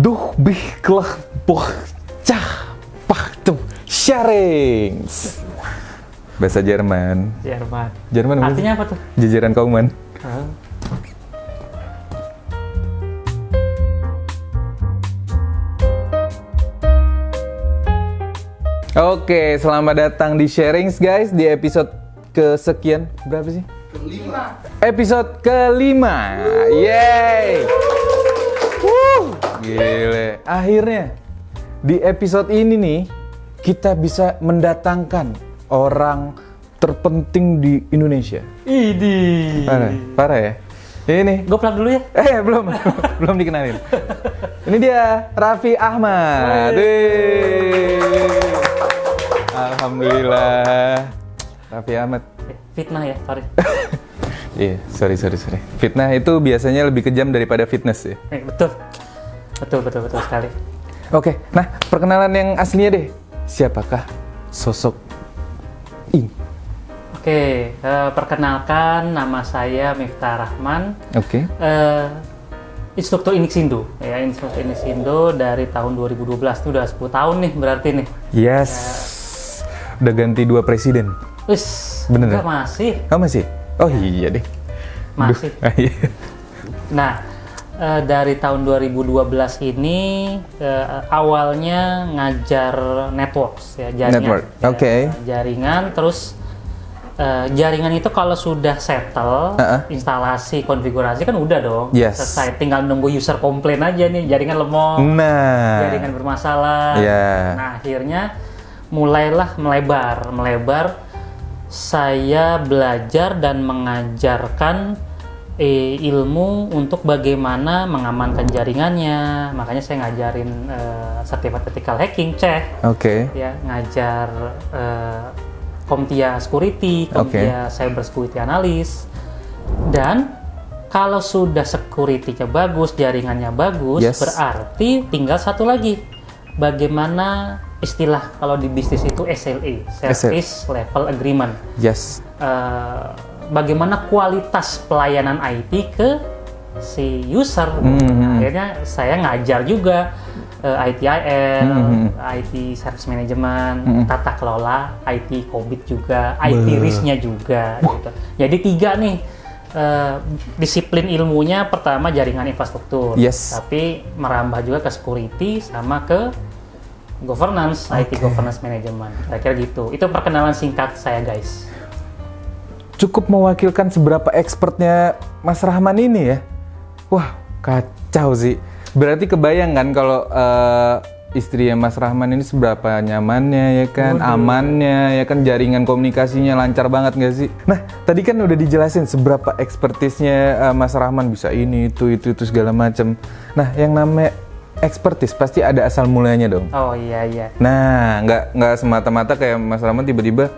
Duh bih klah boh cah pah tuh Sharings. Bahasa Jerman. Jerman Artinya apa tuh? Jajaran kauman. Oke, selamat datang di Sharings guys, di episode kesekian, berapa sih? Kelima. Episode kelima, yeay! Gile, akhirnya di episode ini nih kita bisa mendatangkan orang terpenting di Indonesia. Idi. Parah ya? Ini. Gue plug dulu ya. Belum dikenalin. Ini dia Raffi Ahmad. Alhamdulillah. Raffi Ahmad. Fitnah ya, sorry. Iya, sorry. Fitnah itu biasanya lebih kejam daripada fitness ya. Betul sekali. Oke, nah perkenalan yang aslinya deh. Siapakah sosok ini? Oke, perkenalkan nama saya Miftah Rahman. Oke. Instruktur Inixindo. Ya, instruktur Inixindo dari tahun 2012. Itu udah 10 tahun nih berarti nih. Yes. Udah ganti 2 presiden. Wis, Bener enggak ya? masih. Oh masih? Oh iya deh. Masih. Iya. Nah, dari tahun 2012 ini awalnya ngajar networks ya, jaringan. Network, Ya, oke. Jaringan, terus jaringan itu kalau sudah settle, instalasi, konfigurasi kan udah dong. Yes. Selesai, tinggal nunggu user komplain aja nih, jaringan lemot, Nah. jaringan bermasalah. Ya. Nah, akhirnya mulailah melebar. Saya belajar dan mengajarkan ilmu untuk bagaimana mengamankan jaringannya. Makanya saya ngajarin Certified Ethical Hacking, Oke. ya, ngajar CompTIA Security, CompTIA Cyber Security Analyst. Dan kalau sudah security-nya bagus, jaringannya bagus, Yes. berarti tinggal satu lagi. Bagaimana istilah kalau di bisnis itu SLA, Service Level Agreement. Yes. Bagaimana kualitas pelayanan IT ke si user. Nah, akhirnya saya ngajar juga ITIL, IT Service Management, tata kelola, IT COVID juga, IT risk-nya juga. Gitu. Jadi 3 nih disiplin ilmunya. Pertama jaringan infrastruktur, Yes. tapi merambah juga ke security sama ke governance, IT governance management. Kira-kira gitu. Itu perkenalan singkat saya, guys. Cukup mewakilkan seberapa expertnya Mas Rahman ini ya. Wah, kacau sih. Berarti kebayang kan kalau istrinya Mas Rahman ini seberapa nyamannya ya kan, amannya ya kan, jaringan komunikasinya lancar banget nggak sih? Nah, tadi kan udah dijelasin seberapa expertise-nya Mas Rahman, bisa ini, itu segala macam. Nah, yang namanya expertise pasti ada asal mulanya dong. Oh iya. Nah, nggak semata-mata kayak Mas Rahman tiba-tiba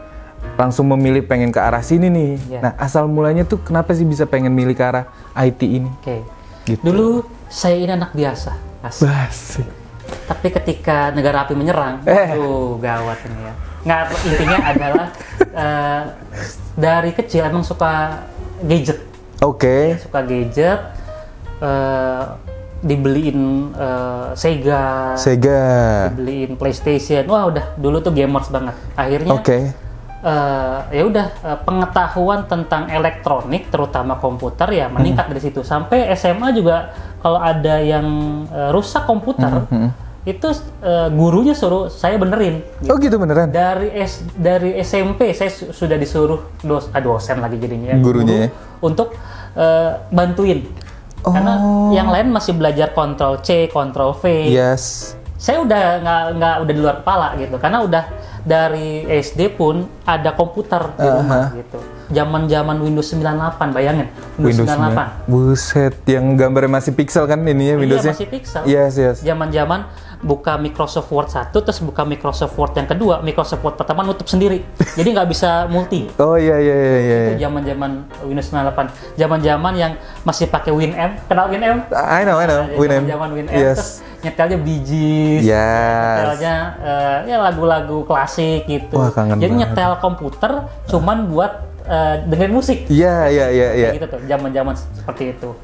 langsung memilih pengen ke arah sini nih. Yeah. Nah, asal mulanya tuh kenapa sih bisa pengen milih ke arah IT ini? Oke. Gitu. Dulu saya ini anak biasa, asik. Basi. Tapi ketika negara api menyerang, gawat ini ya. Nggak, intinya adalah dari kecil emang suka gadget. Oke. Suka gadget, dibeliin Sega, dibeliin PlayStation. Wah, udah dulu tuh gamers banget. Akhirnya ya udah pengetahuan tentang elektronik terutama komputer ya meningkat dari situ. Sampai SMA juga kalau ada yang rusak komputer itu gurunya suruh saya benerin. Oh gitu beneran? Dari SMP saya sudah disuruh dosen lagi jadinya ya, gurunya ya? Untuk bantuin. Karena yang lain masih belajar Ctrl C, Ctrl V. Yes. Saya udah nggak udah di luar kepala gitu, karena udah dari SD pun ada komputer di rumah gitu. Zaman Windows 98, bayangin Windows 98. Buset, yang gambarnya masih pixel kan ininya Windowsnya? Iya, masih pixel. Yes. Zaman buka Microsoft Word 1, terus buka Microsoft Word yang kedua, Microsoft Word pertama nutup sendiri. Jadi nggak bisa multi. Oh iya. Itu zaman Windows 98. Zaman yang masih pakai WinM. Kenal WinM? I know. WinM. Zaman WinM. Yes. Terus nyetelnya Bee Gees. Yes. Nyetelnya ya lagu-lagu klasik gitu. Wah, kangen jadi banget. nyetel komputer cuman buat dengerin musik. Iya. Kayak gitu tuh, zaman seperti itu.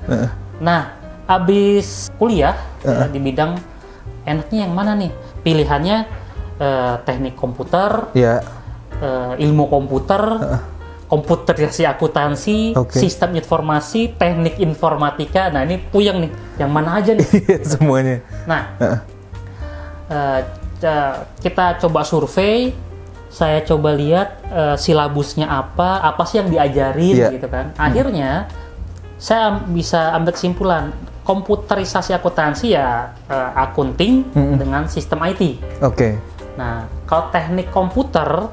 Nah, abis kuliah ya, di bidang enaknya yang mana nih? Pilihannya teknik komputer, Ya. ilmu komputer, komputerisasi akuntansi, sistem informasi, teknik informatika. Nah ini puyeng nih, yang mana aja nih? Semuanya. Nah, kita coba survei, saya coba lihat silabusnya apa sih yang diajarin gitu kan. Akhirnya saya bisa ambil kesimpulan, komputerisasi akuntansi ya accounting dengan sistem IT. Oke. Nah, kalau teknik komputer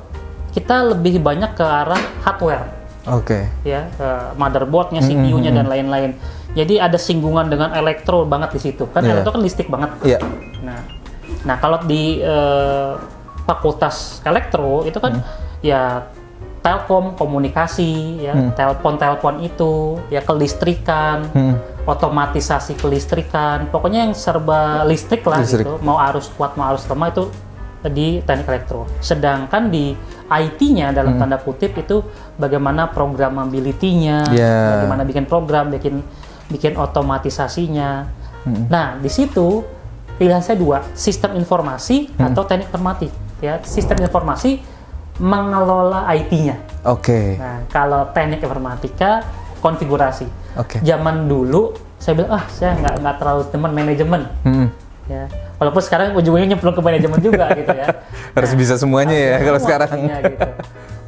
kita lebih banyak ke arah hardware. Oke. Ya, motherboardnya, CPU-nya dan lain-lain. Jadi ada singgungan dengan elektro banget di situ. Kan elektro kan listrik banget. Iya. Nah kalau di fakultas elektro itu kan ya telkom, komunikasi, ya telepon itu, ya kelistrikan, otomatisasi kelistrikan, pokoknya yang serba listrik lah gitu. Mau arus kuat, mau arus lemah itu di teknik elektro. Sedangkan di IT-nya dalam tanda kutip itu bagaimana programmability-nya, bagaimana bikin program, bikin otomatisasinya. Nah di situ pilihan saya dua, sistem informasi atau teknik informatik. Ya, sistem informasi mengelola IT-nya. Oke. Nah, kalau teknik informatika konfigurasi. Oke. Zaman dulu saya bilang saya nggak terlalu teman manajemen. Ya, walaupun sekarang ujung-ujungnya nyemplung ke manajemen juga gitu ya. Harus bisa semuanya ya kalau sekarang. Gitu.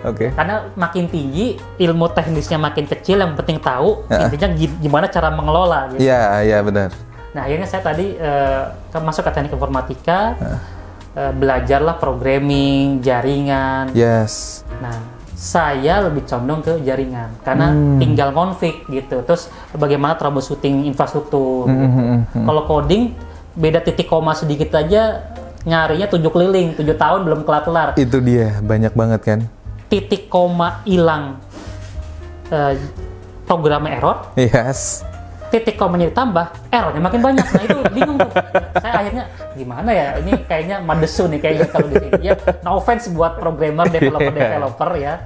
Oke. Karena makin tinggi, ilmu teknisnya makin kecil, yang penting tahu intinya gimana cara mengelola. Gitu. Iya benar. Nah akhirnya saya tadi masuk ke teknik informatika, belajarlah programming, jaringan. Yes. Nah saya lebih condong ke jaringan karena tinggal config gitu. Terus bagaimana troubleshooting infrastruktur. Gitu. Kalau coding beda titik koma sedikit aja nyarinya 7 keliling, 7 tahun belum kelar-kelar. Itu dia, banyak banget kan. Titik koma hilang, programnya error. Yes. Titik komanya ditambah, errornya makin banyak. Nah itu bingung tuh. Saya akhirnya gimana ya? Ini kayaknya madesu nih kayaknya kalau di sini. Ya, no offense buat programmer, developer ya.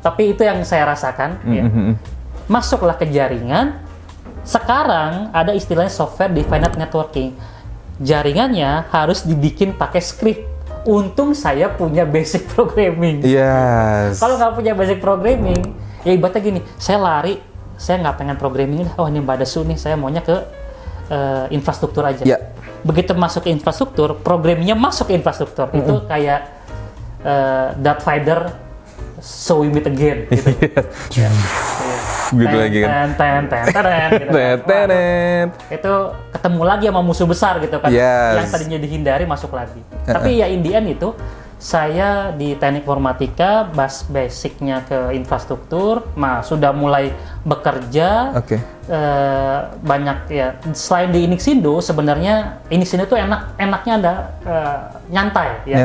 Tapi itu yang saya rasakan. Ya. Masuklah ke jaringan. Sekarang ada istilahnya software defined networking. Jaringannya harus dibikin pakai script. Untung saya punya basic programming. Yes. Kalau nggak punya basic programming, ya ibaratnya gini, saya lari, saya nggak pengen programming, ini Mbak Desu nih, saya maunya ke infrastruktur aja. Yeah. Begitu masuk ke infrastruktur, programmingnya masuk ke infrastruktur. Itu kayak Darth Vader, so we meet again. Gitu. Yeah. Gitu lagi kan. Itu ketemu lagi sama musuh besar gitu kan. Yang tadinya dihindari masuk lagi. Tapi ya in the end itu saya di teknik informatika basicnya ke infrastruktur, sudah mulai bekerja. Banyak ya. Selain di Inixindo, sebenarnya Inixindo itu enaknya ada nyantai ya.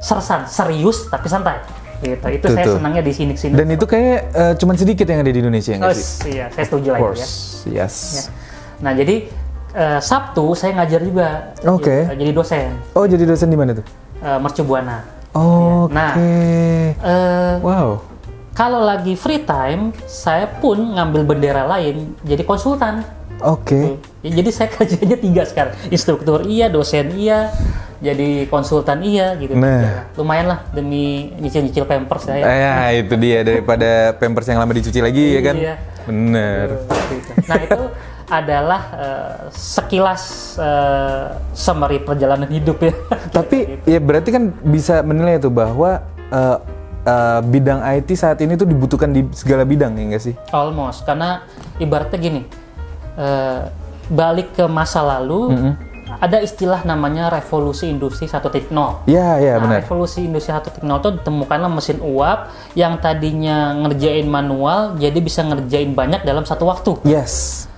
Sersan, serius tapi santai. Gitu. Itu saya senangnya di Inixindo. Dan itu kayak cuman sedikit yang ada di Indonesia nggak sih? Iya, saya setuju lah itu ya. Yes. Ya. Nah jadi Sabtu saya ngajar juga. Jadi dosen. Oh jadi dosen di mana tuh? Mercu Buana. Nah, wow. Kalau lagi free time, saya pun ngambil bendera lain, jadi konsultan. Jadi saya kerjanya 3 sekarang. Instruktur iya, dosen iya, jadi konsultan iya gitu. Ya, lumayan lah demi nyicil-nyicil Pampers saya. Itu dia, daripada Pampers yang lama dicuci lagi ya kan? Bener. Nah itu adalah sekilas summary perjalanan hidup ya. Tapi ya berarti kan bisa menilai itu bahwa bidang IT saat ini tuh dibutuhkan di segala bidang ya nggak sih? Almost, karena ibaratnya gini, balik ke masa lalu, ada istilah namanya revolusi industri 1.0. Iya benar. Revolusi industri 1.0 itu ditemukanlah mesin uap yang tadinya ngerjain manual jadi bisa ngerjain banyak dalam satu waktu. Yes.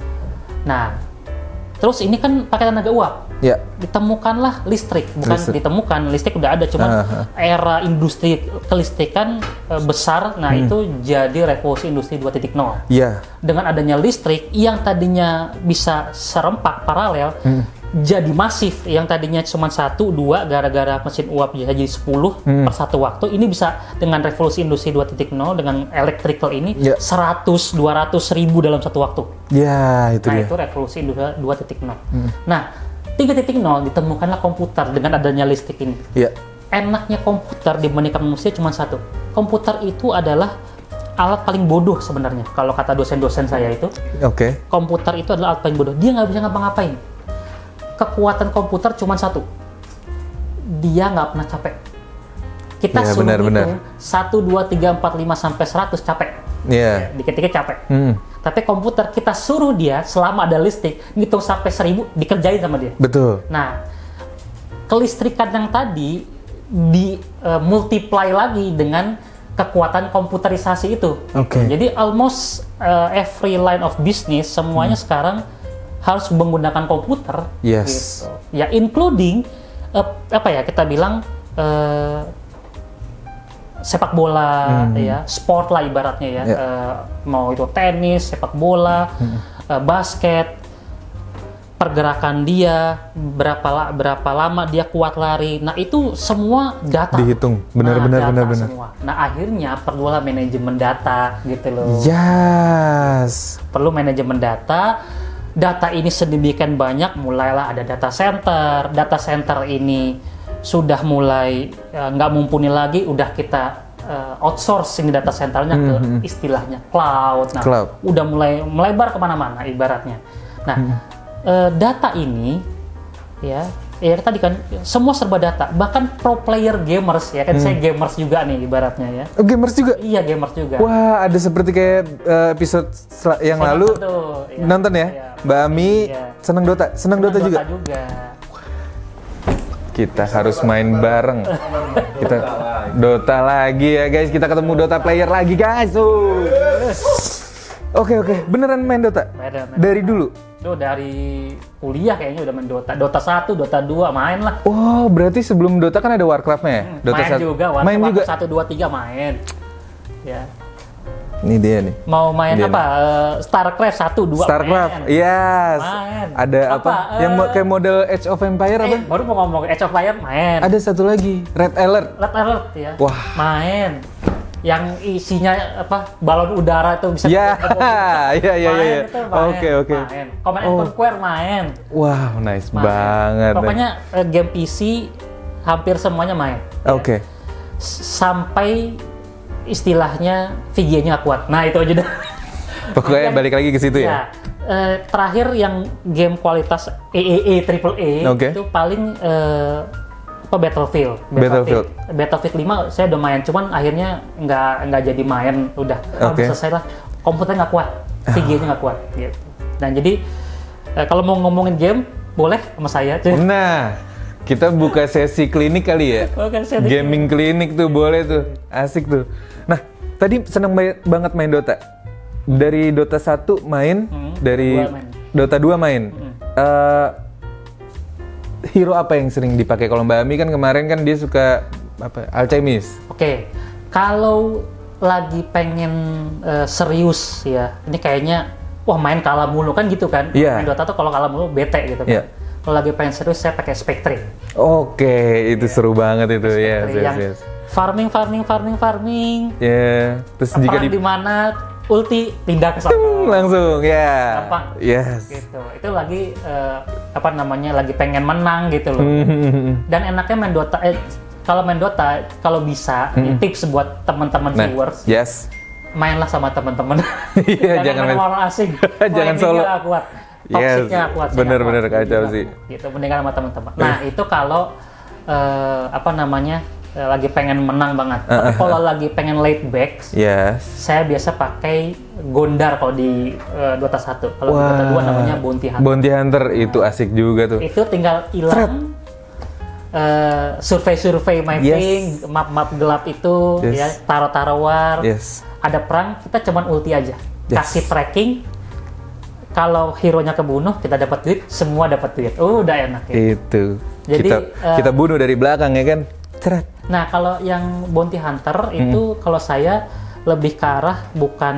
Nah, terus ini kan pakai tenaga uap. Ditemukanlah listrik, ditemukan listrik udah ada, cuman era industri kelistrikan besar. Nah, itu jadi revolusi industri 2.0. Dengan adanya listrik yang tadinya bisa serempak paralel, jadi masif, yang tadinya cuma 1, 2 gara-gara mesin uap jadi 10 per satu waktu, ini bisa dengan revolusi industri 2.0 dengan electrical ini 100-200 ribu dalam satu waktu. Itu dia. Itu revolusi industri 2.0. Nah, 3.0 ditemukanlah komputer dengan adanya listrik ini. Iya. Enaknya komputer dibandingkan manusia cuma satu. Komputer itu adalah alat paling bodoh sebenarnya. Kalau kata dosen-dosen saya itu, Oke. komputer itu adalah alat paling bodoh. Dia nggak bisa ngapa-ngapain. Kekuatan komputer cuma satu. Dia nggak pernah capek. Kita Ya, suruh benar. hitung 1, 2, 3, 4, 5 sampai 100 capek. Iya. Dikit-dikit capek. Hmm. Tapi komputer kita suruh dia selama ada listrik ngitung sampai 1000 dikerjain sama dia. Betul. Nah, kelistrikan yang tadi di multiply lagi dengan kekuatan komputerisasi itu. Oke. Jadi almost every line of business semuanya sekarang harus menggunakan komputer. Yes. Gitu. Ya including apa ya kita bilang sepak bola ya, sport lah ibaratnya ya. Mau itu tenis, sepak bola, basket, pergerakan dia, berapa lama dia kuat lari. Nah, itu semua data. Dihitung. Benar. Data semua. Nah, akhirnya perlulah manajemen data gitu loh. Yes. Perlu manajemen data. Data ini sedemikian banyak, mulailah ada data center. Data center ini sudah mulai nggak mumpuni lagi, udah kita outsourcing data centernya ke istilahnya cloud. Nah, Cloud. udah mulai melebar kemana-mana ibaratnya. Nah, data ini ya tadi kan semua serba data. Bahkan pro player gamers ya kan, saya gamers juga nih ibaratnya ya. Oh, gamers juga? Iya, gamers juga. Wah, ada seperti kayak episode yang Saya lalu. nonton tuh, ya. Nonton ya? Iya. Mbak Ami Iya. seneng Dota. Seneng Dota juga? juga. Kita harus main bareng. Kita Dota lagi ya guys. Kita ketemu Dota player lagi guys. Oke. Beneran main Dota? Main. Dari dulu? Tuh dari kuliah kayaknya udah main Dota. Dota 1, Dota 2 main lah. Oh, berarti sebelum Dota kan ada Warcraft-nya ya? Dota Main 1. juga, Main juga. 1, 2, 3 main. Ya. Ini dia nih. Mau main Dia apa? Starcraft 1, 2 Starcraft. main. Yes. Main. Ada apa? Yang kayak model Age of Empire apa? Baru mau ngomong Age of Empires main. Ada satu lagi, Red Alert. Red Alert ya. Wah. Main. Yang isinya apa? Balon udara itu bisa Ya, ketemu. iya. Main itu main. Oke. Main. Command and Conquer main. Wow, nice Main. banget. Pokoknya game PC hampir semuanya main. Oke. Sampai istilahnya VGA-nya nggak kuat. Nah, itu aja dah. Pokoknya balik lagi ke situ ya. Terakhir yang game kualitas AAA, Oke. itu paling Battlefield 5 saya udah main, cuman akhirnya nggak jadi main, udah Oke. selesai lah. Komputernya nggak kuat, VGA-nya nggak kuat gitu. Dan jadi kalau mau ngomongin game boleh sama saya. Nah, kita buka sesi klinik kali ya. Bukan saya Gaming klinik tuh boleh tuh. Asik tuh. Nah, tadi seneng banget main Dota. Dari Dota 1 main, dari 2 main. Dota 2 main. Hero apa yang sering dipakai? Kalau Mbak Ami kan kemarin kan dia suka apa? Alchemist. Oke, kalau lagi pengen serius ya, ini kayaknya wah main kalah mulu kan gitu kan. Iya. Main Dota tuh kalau kalah mulu bete gitu kan. Iya. Kalau lagi pengen serius saya pakai Spectre. Oke, itu seru banget itu. Yes. Yang farming. Ya, terus jika Perang di mana ulti pindah ke sana. langsung ya. Gampang. Yes. Gitu. Itu lagi lagi pengen menang gitu loh. Dan enaknya main Dota kalau bisa ini tips buat teman-teman viewers. Yes. Mainlah sama teman-teman. Iya, jangan main orang asing. Jangan solo. Nggak kuat. Yes, Toksiknya nggak kuat. bener-bener kacau sih. Gitu, mendingan sama teman-teman. Nah, itu kalau lagi pengen menang banget. Tapi kalau lagi pengen laid back, Yes. saya biasa pakai Gondar kalau di Dota 1. Kalau di Dota 2 namanya Bounty Hunter. Bounty Hunter itu asik juga tuh. Itu tinggal hilang survei mapping, map-map gelap itu, Yes. ya taro-taro war. Yes. Ada perang, kita cuman ulti aja. Yes. Kasih tracking. Kalau hero-nya kebunuh, kita dapat duit, semua dapat duit. Udah enak ya. Itu. Jadi, kita bunuh dari belakang ya kan? Ceret. Nah, kalau yang Bounty Hunter itu kalau saya lebih ke arah bukan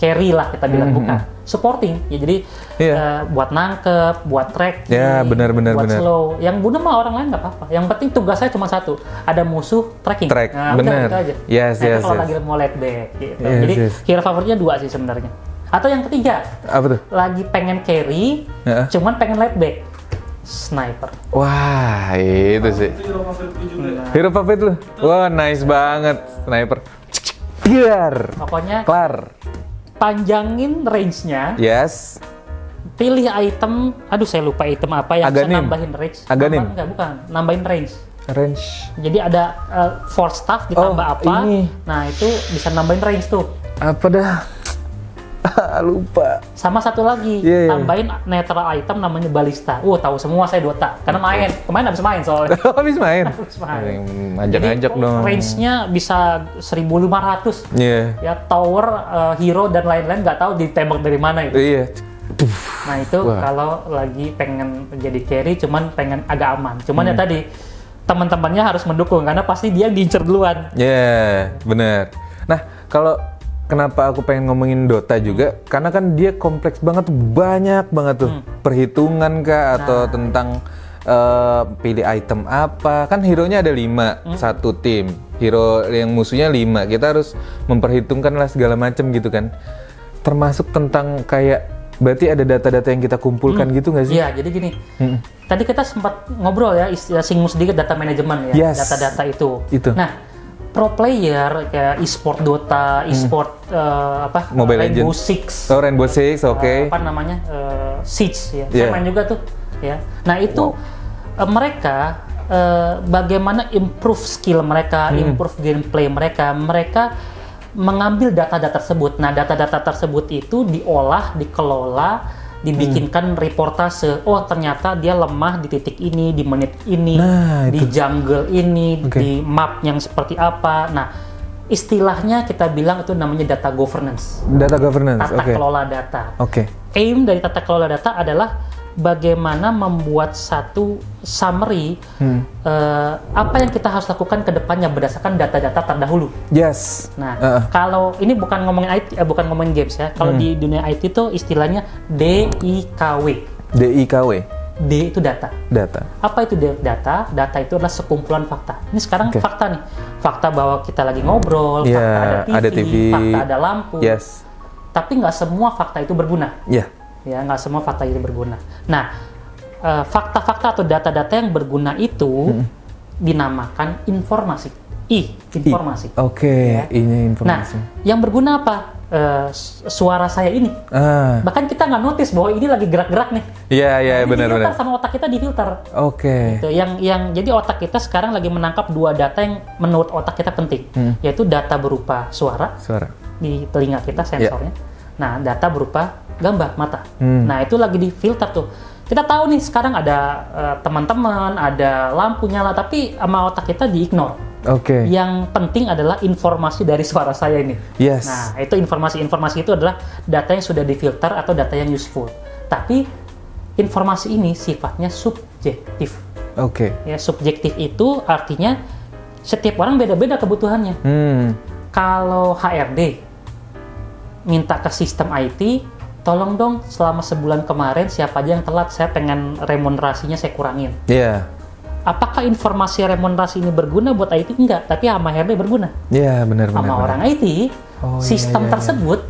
carry lah kita bilang, bukan supporting. Ya, jadi buat nangkep, buat tracking, Ya, benar. buat slow. Yang bunuh mah orang lain nggak apa-apa. Yang penting tugas saya cuma satu, ada musuh tracking. Track, Nah, benar. udah, itu aja. Yes, nah, itu yes, kalau yes. lagi mau laid back gitu. Yes, Jadi yes. hero favoritnya 2 sih sebenarnya. Atau yang ketiga, Apa tuh? lagi pengen carry, Ya. cuman pengen laid back. sniper. Wah, itu sih. Itu hero favoritku juga. Hero favorit lu? Wah, nice banget. Sniper. Biar. Pokoknya Kelar. panjangin range-nya, Yes. pilih item, aduh saya lupa item apa yang bisa Aganim. nambahin range. Aganim. Enggak, bukan, nambahin range. Range. Jadi ada force staff ditambah Oh, apa, ini. nah itu bisa nambahin range tuh. Apa dah? Lupa. Sama satu lagi, Iya, iya. tambahin netral item namanya balista. Tahu semua saya Dota, karena kemarin habis main soalnya. Habis main. Habis main. Ajak-ajak Jadi, dong. range-nya bisa 1.500. Iya. Ya tower, hero dan lain-lain nggak tahu ditembak dari mana itu. Iya. Nah itu Wah. kalau lagi pengen jadi carry, cuman pengen agak aman. Cuman Hmm. ya tadi teman-temannya harus mendukung karena pasti dia diincer duluan. Iya, bener. Nah, kalau kenapa aku pengen ngomongin Dota juga, karena kan dia kompleks banget, banyak banget tuh perhitungan kah atau tentang pilih item apa. Kan hero-nya ada 5 satu tim, hero yang musuhnya 5. Kita harus memperhitungkan lah segala macam gitu kan. Termasuk tentang kayak berarti ada data-data yang kita kumpulkan gitu nggak sih? Iya, jadi gini. Tadi kita sempat ngobrol ya, singgung sedikit data manajemen ya, Yes. data-data itu. Itu. Nah, pro player kayak e-sport Dota, e-sport Mobile Rainbow Legends. Six, Oh, Rainbow Six, oke. apa namanya Siege ya. Yeah. Saya main juga tuh ya. Nah, itu mereka bagaimana improve skill mereka, improve gameplay mereka mengambil data-data tersebut. Nah, data-data tersebut itu diolah, dikelola, dibikinkan reportase. Oh, ternyata dia lemah di titik ini, di menit ini, Nah, di itu. jungle ini, Oke. di map yang seperti apa. Nah, istilahnya kita bilang itu namanya data governance, Data governance, tata oke. kelola data. Oke. Aim dari tata kelola data adalah bagaimana membuat satu summary apa yang kita harus lakukan ke depannya berdasarkan data-data terdahulu. Yes. Nah, kalau ini bukan ngomongin IT, bukan ngomongin games ya. Kalau di dunia IT itu istilahnya DIKW. DIKW, D itu data. data. Apa itu data? Data itu adalah sekumpulan fakta. Ini sekarang Oke. fakta nih. Fakta bahwa kita lagi ngobrol, Iya, fakta ada TV. fakta ada lampu. Yes. Tapi nggak semua fakta itu berguna. Ya. Ya, nggak semua fakta itu berguna. Nah, fakta-fakta atau data-data yang berguna itu dinamakan informasi. Informasi. Oke, Ya. ini Nah, informasi. yang berguna apa? Suara saya ini. Bahkan kita nggak notice bahwa ini lagi gerak-gerak nih. Iya, iya, Ini benar-benar. difilter sama otak kita difilter. Oke. Gitu. Yang jadi otak kita sekarang lagi menangkap 2 data yang menurut otak kita penting, yaitu data berupa suara Suara. di telinga kita sensornya. Nah, data berupa gambar mata. Nah, itu lagi difilter tuh. Kita tahu nih sekarang ada teman-teman, ada lampu nyala, tapi sama otak kita di-ignore. Oke. Yang penting adalah informasi dari suara saya ini. Yes. Nah, itu informasi itu adalah data yang sudah difilter atau data yang useful. Tapi informasi ini sifatnya subjektif. Oke. Ya, subjektif itu artinya setiap orang beda-beda kebutuhannya. Kalau HRD minta ke sistem IT, tolong dong selama sebulan kemarin siapa aja yang telat, saya pengen remunerasinya saya kurangin. Iya. Apakah informasi remunerasi ini berguna buat IT? Enggak, tapi sama HRD berguna. Iya, benar-benar. Sama orang IT, Oh, sistem iya. tersebut,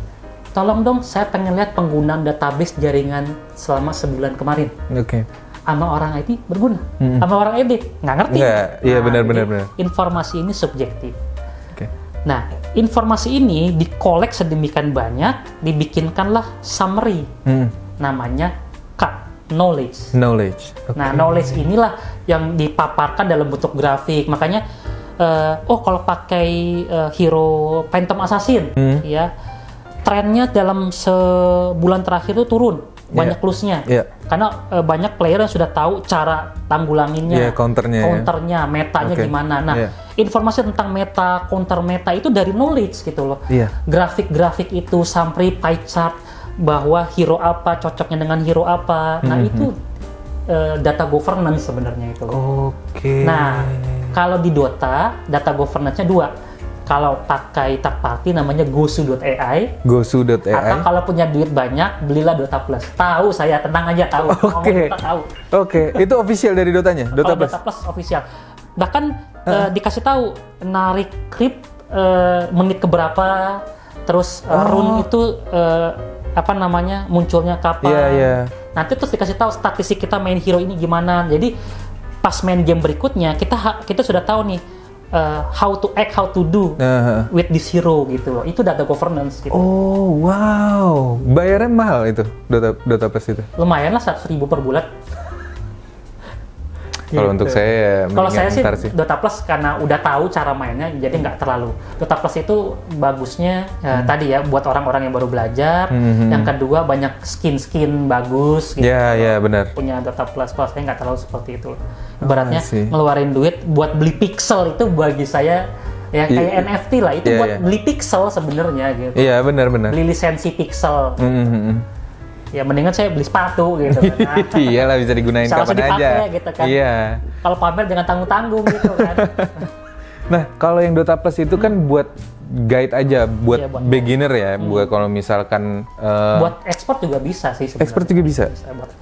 tolong dong saya pengen lihat penggunaan database jaringan selama sebulan kemarin. Oke. Sama orang IT berguna, sama orang IT nggak ngerti. Nggak, iya, benar, jadi benar, benar. Informasi ini subjektif. Oke. Nah, informasi ini dikolek sedemikian banyak, dibikinkanlah summary, namanya K, knowledge. Knowledge. Oke. Nah, knowledge inilah yang dipaparkan dalam bentuk grafik. Makanya, kalau pakai hero Phantom Assassin, ya, trennya dalam sebulan terakhir itu turun, banyak plusnya. Iya. Karena banyak player yang sudah tahu cara tanggulanginnya, Iya, counternya, metanya Oke. gimana. Nah, Iya. informasi tentang meta, counter meta itu dari knowledge gitu loh. Iya. Grafik-grafik itu, summary, pie chart, bahwa hero apa cocoknya dengan hero apa. Nah, itu data governance sebenarnya itu. Oke. Nah, kalau di Dota, data governance-nya 2. Kalau pakai third party namanya Gosu.ai, Gosu.ai. atau kalau punya duit banyak, belilah Dota Plus. Tahu saya, tenang aja tahu. Oke. Ngomong Dota tahu. Oke, itu official dari Dotanya, Dota Kalau Plus. Dota Plus official. Bahkan dikasih tahu narik creep menit keberapa, terus rune itu munculnya kapan. Iya, iya. Nanti terus dikasih tahu statistik kita main hero ini gimana. Jadi pas main game berikutnya kita sudah tahu nih how to act, how to do with this hero gitu loh. Itu data governance gitu. Oh, wow. Bayarnya mahal itu Dota Plus itu. Lumayan lah 100.000 per bulan. Kalau untuk saya, kalau saya sih sih. Dota Plus karena udah tahu cara mainnya, jadi nggak terlalu. Dota Plus itu bagusnya tadi ya buat orang-orang yang baru belajar. Yang kedua banyak skin bagus. Gitu. Ya benar. Punya Dota Plus, kalau saya nggak terlalu seperti itu. Ibaratnya ngeluarin duit buat beli pixel itu bagi saya ya kayak NFT lah. Itu buat beli pixel sebenarnya gitu. Iya benar. Beli lisensi pixel. Ya mendingan saya beli sepatu gitu kan. Iyalah bisa digunain kapan aja. Gitu kan. Iya. Kalau pamer jangan tanggung-tanggung gitu kan. Nah, kalau yang Dota Plus itu kan buat guide aja, buat beginner ya, buat kalau misalkan buat ekspor juga bisa sih sebenarnya. Ekspor juga bisa.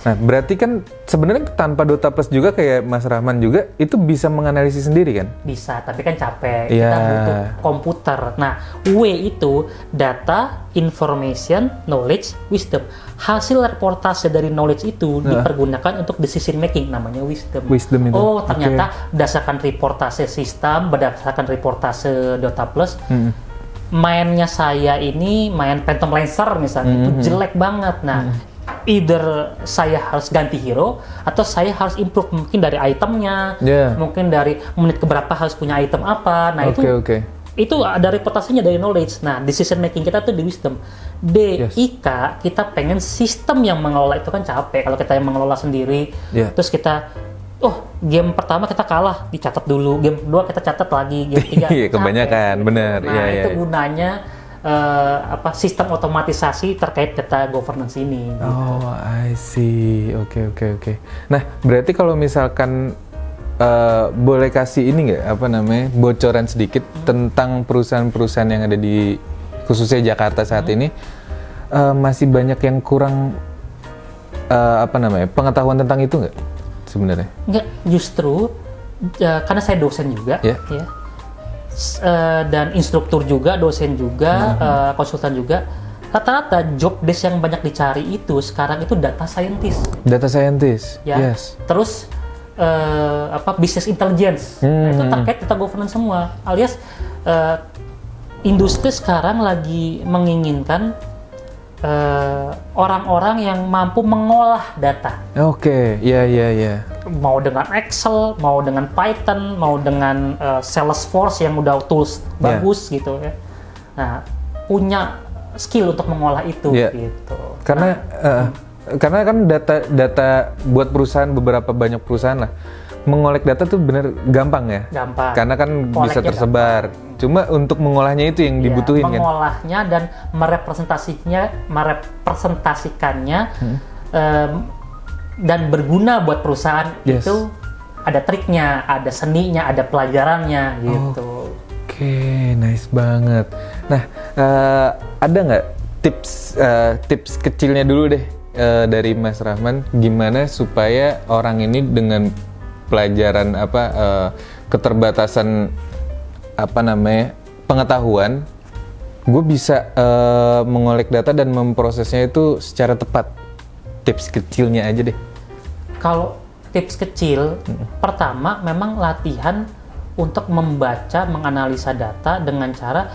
Nah, berarti kan sebenarnya tanpa Dota Plus juga kayak Mas Rahman juga itu bisa menganalisis sendiri kan? Bisa, tapi kan capek. Kita butuh komputer. Nah, W itu data, information, knowledge, wisdom. Hasil reportase dari knowledge itu dipergunakan untuk decision making, namanya wisdom. Wisdom itu. Oh, ternyata berdasarkan reportase sistem, berdasarkan reportase Dota Plus, mainnya saya ini main Phantom Lancer misalnya itu jelek banget. Nah, either saya harus ganti hero atau saya harus improve mungkin dari itemnya, mungkin dari menit keberapa harus punya item apa. Nah, itu ada reportasenya dari knowledge. Nah, decision making kita tuh di wisdom. DIK kita pengen sistem yang mengelola itu kan capek. Kalau kita yang mengelola sendiri, terus kita game pertama kita kalah, dicatat dulu. Game kedua kita catat lagi. Game ketiga kebanyakan, bener. Nah, itu gunanya sistem otomatisasi terkait data governance ini. Gitu. Oh, I see. Oke. Nah, berarti kalau misalkan boleh kasih ini nggak, bocoran sedikit tentang perusahaan-perusahaan yang ada di khususnya Jakarta saat ini masih banyak yang kurang pengetahuan tentang itu nggak sebenarnya? Nggak, justru karena saya dosen juga, dan instruktur juga, dosen juga, konsultan juga. Rata-rata job desk yang banyak dicari itu sekarang itu data scientist. Data scientist, yes. Terus business intelligence, nah, itu terkait data governance semua. Alias industri sekarang lagi menginginkan orang-orang yang mampu mengolah data. Oke, iya. Mau dengan Excel, mau dengan Python, mau dengan Salesforce yang udah tools bagus gitu ya. Nah, punya skill untuk mengolah itu gitu. Karena kan data buat perusahaan, beberapa banyak perusahaan lah, mengolek data tuh bener gampang ya. Gampang. Karena kan bisa tersebar. Gampang. Cuma untuk mengolahnya itu yang dibutuhin kan. Mengolahnya dan merepresentasikannya dan berguna buat perusahaan itu ada triknya, ada seninya, ada pelajarannya gitu. Oke, nice banget. Nah, ada nggak tips kecilnya dulu deh? Dari Mas Rahman, gimana supaya orang ini dengan pelajaran keterbatasan pengetahuan, gue bisa mengolek data dan memprosesnya itu secara tepat. Tips kecilnya aja deh. Kalau tips kecil, pertama memang latihan untuk membaca, menganalisa data dengan cara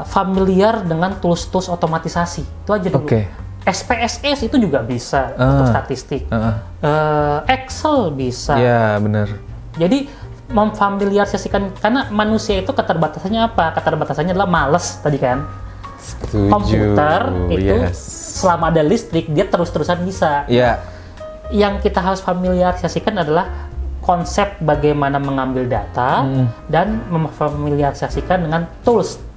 familiar dengan tools-tools otomatisasi. Itu aja dulu. SPSS itu juga bisa untuk statistik. Excel bisa. Iya, benar. Jadi memfamiliarisasikan, karena manusia itu keterbatasannya apa? Keterbatasannya adalah malas tadi kan. Setuju. Komputer itu selama ada listrik dia terus-terusan bisa. Iya. Yang kita harus familiarisasikan adalah konsep bagaimana mengambil data dan memfamiliarisasikan dengan tools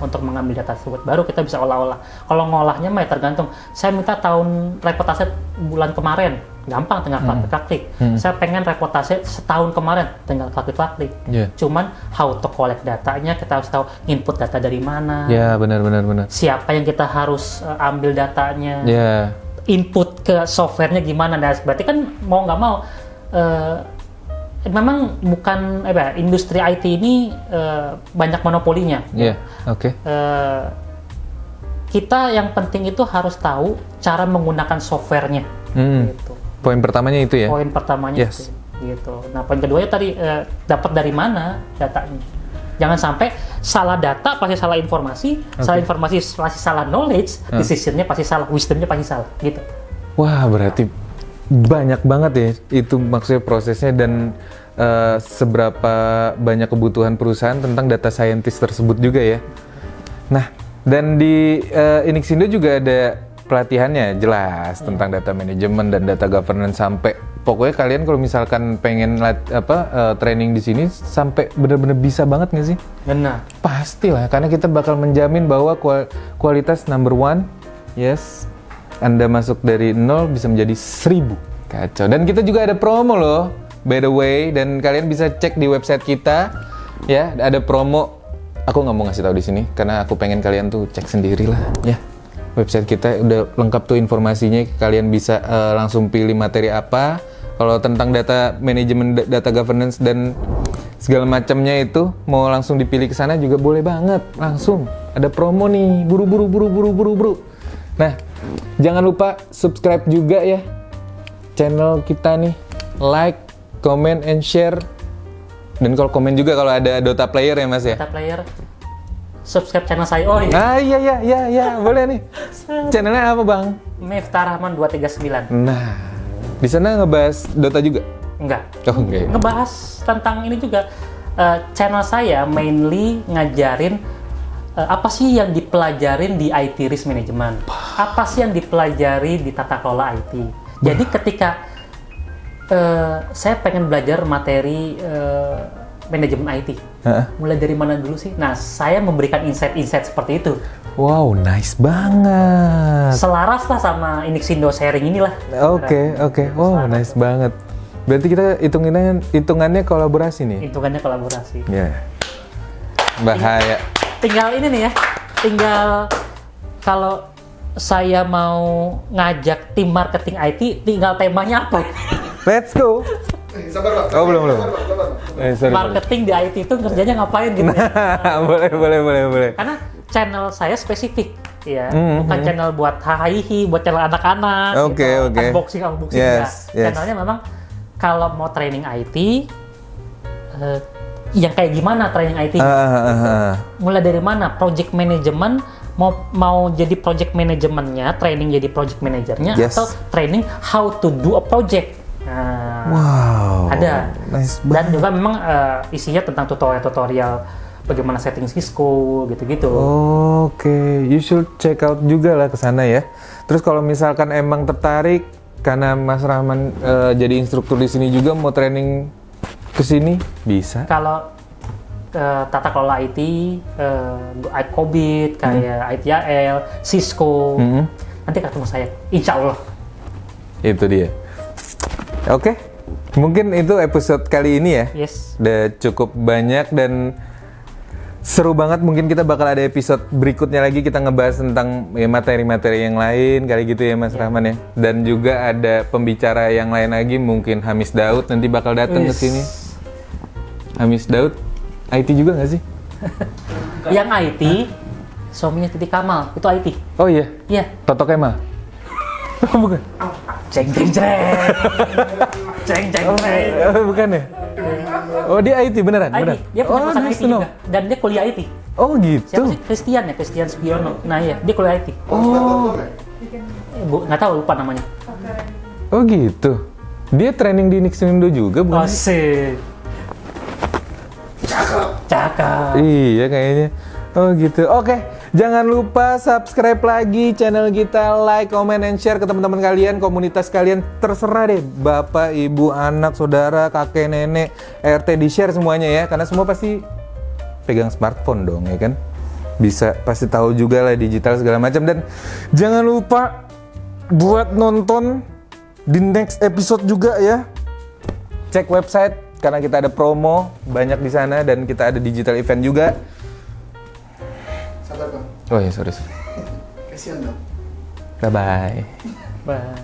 untuk mengambil data tersebut, baru kita bisa olah-olah. Kalau ngolahnya mah tergantung. Saya minta tahun reportase bulan kemarin, gampang, tinggal klik. Saya pengen reportase setahun kemarin, tinggal klik. Cuman how to collect datanya, kita harus tahu input data dari mana. Ya, benar. Siapa yang kita harus ambil datanya. Input ke softwarenya gimana. Nah, berarti kan mau nggak mau memang bukan industri IT ini banyak monopolinya. Kita yang penting itu harus tahu cara menggunakan softwarenya Gitu. Poin pertamanya itu ya? Poin pertamanya Yes. itu. Gitu. Nah, poin keduanya tadi dapat dari mana datanya? Jangan sampai salah data pasti salah informasi, salah informasi pasti salah knowledge, decision-nya pasti salah, wisdom-nya pasti salah, gitu. Wah, berarti banyak banget ya itu maksudnya prosesnya dan seberapa banyak kebutuhan perusahaan tentang data scientist tersebut juga ya. Nah, dan di Inixindo juga ada pelatihannya jelas tentang data management dan data governance sampai pokoknya kalian kalau misalkan pengen training di sini sampai benar-benar bisa banget nggak sih? Benar. Pastilah, karena kita bakal menjamin bahwa kualitas number one, yes, Anda masuk dari 0 bisa menjadi 1000. Kacau. Dan kita juga ada promo loh, by the way, dan kalian bisa cek di website kita, ya, ada promo. Aku nggak mau ngasih tahu di sini, karena aku pengen kalian tuh cek sendiri lah, ya. Website kita udah lengkap tuh informasinya, kalian bisa langsung pilih materi apa. Kalau tentang data manajemen, data governance dan segala macamnya itu mau langsung dipilih ke sana juga boleh banget. Langsung ada promo nih, buru-buru. Nah, jangan lupa subscribe juga ya channel kita nih, like, comment, and share. Dan kalau komen juga kalau ada Dota player ya Mas ya. Data player, subscribe channel saya. Oh iya. Ah iya, boleh nih. Channelnya apa Bang? Miftah Rahman 239. Nah, di sana ngebahas Dota juga? Enggak. Oh enggak ya? Ngebahas tentang ini juga. Channel saya mainly ngajarin apa sih yang dipelajarin di IT Risk Management. Apa sih yang dipelajari di tata kelola IT. Jadi ketika saya pengen belajar materi manajemen IT. Mulai dari mana dulu sih? Nah, saya memberikan insight-insight seperti itu. Wow, nice banget. Selaras lah sama Inixindo sharing inilah. Oke. Wow, nice banget. Berarti kita hitungannya kolaborasi nih? Hitungannya kolaborasi. Ya. Bahaya. Tinggal ini nih ya. Tinggal kalau saya mau ngajak tim marketing IT, tinggal temanya apa ya? Let's go. Sabar Pak. Oh, belum. Sorry. Marketing di IT itu kerjanya ngapain gitu ya? boleh. Karena channel saya spesifik, ya, bukan channel buat hahihi, buat channel anak-anak, Oke. unboxing Yes. Channelnya memang kalau mau training IT, yang kayak gimana training IT? Mulai dari mana? Project management, mau jadi project manajemennya, training jadi project manajernya, Yes. atau training how to do a project. Nah, Wow. ada. Nice Dan juga memang isinya tentang tutorial bagaimana setting Cisco gitu-gitu. Oke, you should check out juga lah ke sana ya. Terus kalau misalkan emang tertarik karena Mas Rahman jadi instruktur di sini juga mau training ke sini bisa. Kalau tata kelola IT, COVID, kayak ITIL, Cisco, nanti ketemu saya, insya Allah. Itu dia. Oke, mungkin itu episode kali ini ya. Yes. Udah cukup banyak dan seru banget. Mungkin kita bakal ada episode berikutnya lagi, kita ngebahas tentang ya, materi-materi yang lain kali gitu ya Mas Rahman ya. Dan juga ada pembicara yang lain lagi, mungkin Hamis Daud nanti bakal datang ke sini. Hamis Daud, IT juga nggak sih? Yang IT, suaminya Titi Kamal, itu IT. Oh iya, Iya. Toto Kemal. Oh, bukan. Jeng. Bukan ya? Oh dia IT beneran? IT, Beneran? dia punya perusahaan nice IT to know. juga. Dan dia kuliah IT. Oh gitu? Siapa sih? Christian ya? Christian Spiono. Nah iya, dia kuliah IT. Oh. Nggak tahu, lupa namanya. Oh gitu? Dia training di Inixindo juga bukan? Asik. Cakep. Iya kayaknya. Oh gitu. Oke, jangan lupa subscribe lagi channel kita, like, comment, and share ke teman-teman kalian, komunitas kalian, terserah deh, bapak, ibu, anak, saudara, kakek, nenek, RT, di share semuanya ya, karena semua pasti pegang smartphone dong ya kan, bisa pasti tahu juga lah digital segala macam. Dan jangan lupa buat nonton di next episode juga ya, cek website karena kita ada promo banyak di sana dan kita ada digital event juga. Sabar Bang. Oh ya, sorry. Kasihan dong. Bye-bye. Bye.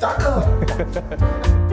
Cakep.